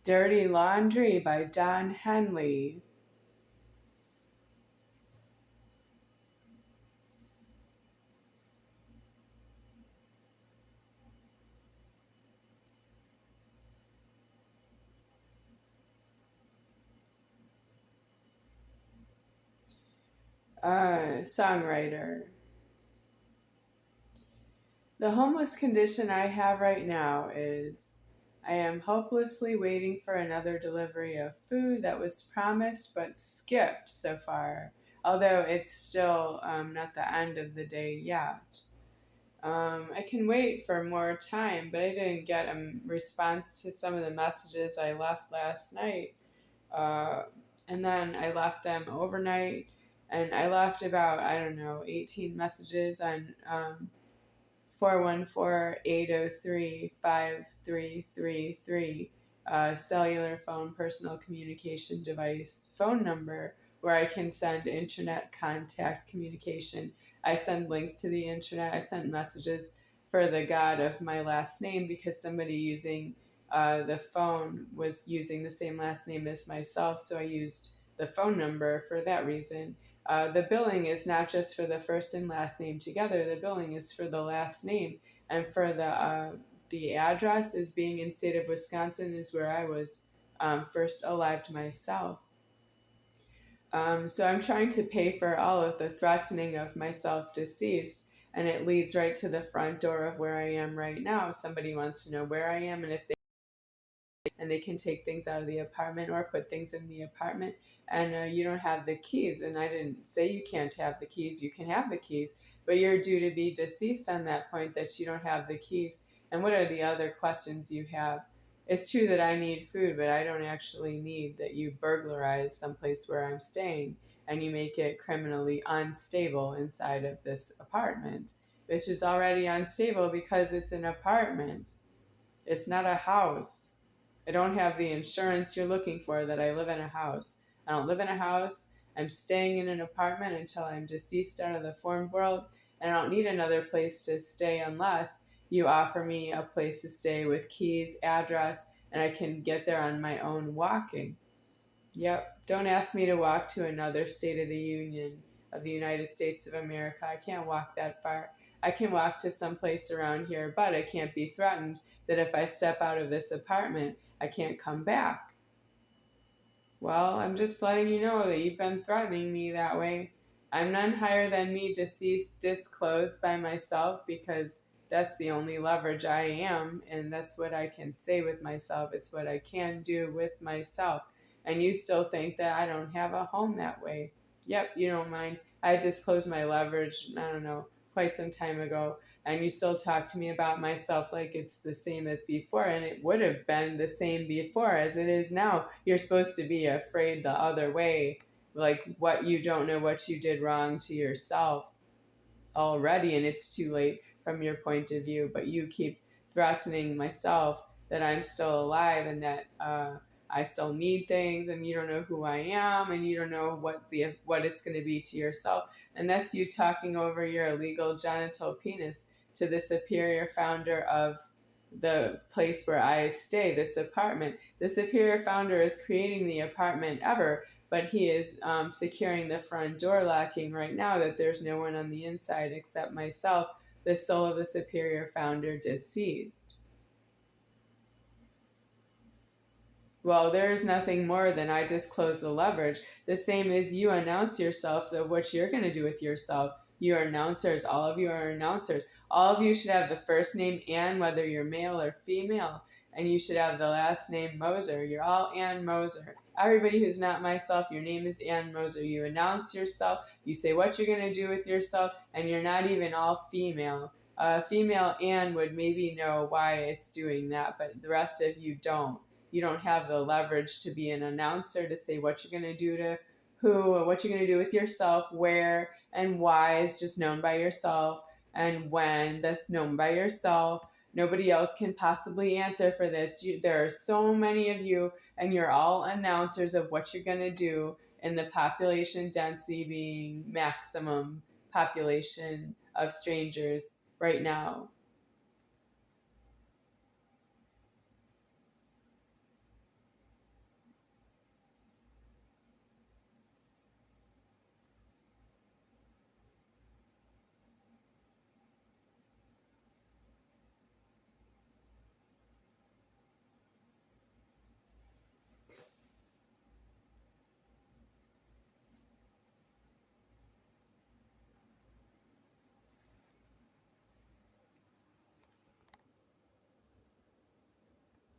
Dirty Laundry by Don Henley. Songwriter. The homeless condition I have right now is I am hopelessly waiting for another delivery of food that was promised but skipped so far, although it's still not the end of the day yet. I can wait for more time, but I didn't get a response to some of the messages I left last night. Uh, and then I left them overnight, and I left about, I don't know, 18 messages on 414-803-5333, cellular phone personal communication device phone number where I can send internet contact communication. I send links to the internet. I sent messages for the God of my last name because somebody using the phone was using the same last name as myself, so I used the phone number for that reason. The billing is not just for the first and last name together. The billing is for the last name, and for the address is being in state of Wisconsin is where I was first alive myself. So I'm trying to pay for all of the threatening of myself deceased, and it leads right to the front door of where I am right now. Somebody wants to know where I am and they can take things out of the apartment or put things in the apartment, and you don't have the keys. And I didn't say you can't have the keys. You can have the keys, but you're due to be deceased on that point that you don't have the keys. And what are the other questions you have? It's true that I need food, but I don't actually need that you burglarize someplace where I'm staying and you make it criminally unstable inside of this apartment, which is already unstable because it's an apartment. It's not a house. I don't have the insurance you're looking for that I live in a house. I don't live in a house. I'm staying in an apartment until I'm deceased out of the form world, and I don't need another place to stay unless you offer me a place to stay with keys, address, and I can get there on my own walking. Yep, don't ask me to walk to another state of the Union of the United States of America. I can't walk that far. I can walk to some place around here, but I can't be threatened that if I step out of this apartment, I can't come back. Well, I'm just letting you know that you've been threatening me that way. I'm none higher than me, deceased, disclosed by myself, because that's the only leverage I am, and that's what I can say with myself. It's what I can do with myself. And you still think that I don't have a home that way. Yep, you don't mind. I disclosed my leverage, I don't know, quite some time ago, and you still talk to me about myself like it's the same as before, and it would have been the same before as it is now. You're supposed to be afraid the other way, like what you don't know what you did wrong to yourself already, and it's too late from your point of view, but you keep threatening myself that I'm still alive and that I still need things, and you don't know who I am, and you don't know what it's going to be to yourself. And that's you talking over your illegal genital penis to the superior founder of the place where I stay, this apartment. The superior founder is creating the apartment ever, but he is securing the front door, locking right now that there's no one on the inside except myself, the soul of the superior founder, deceased. Well, there is nothing more than I disclose the leverage. The same as you announce yourself of what you're going to do with yourself. You're announcers. All of you are announcers. All of you should have the first name Ann, whether you're male or female. And you should have the last name Moser. You're all Ann Moser. Everybody who's not myself, your name is Ann Moser. You announce yourself. You say what you're going to do with yourself. And you're not even all female. Female Ann would maybe know why it's doing that, but the rest of you don't. You don't have the leverage to be an announcer to say what you're going to do to who, or what you're going to do with yourself, where and why is just known by yourself, and when that's known by yourself. Nobody else can possibly answer for this. There are so many of you, and you're all announcers of what you're going to do in the population density being maximum population of strangers right now.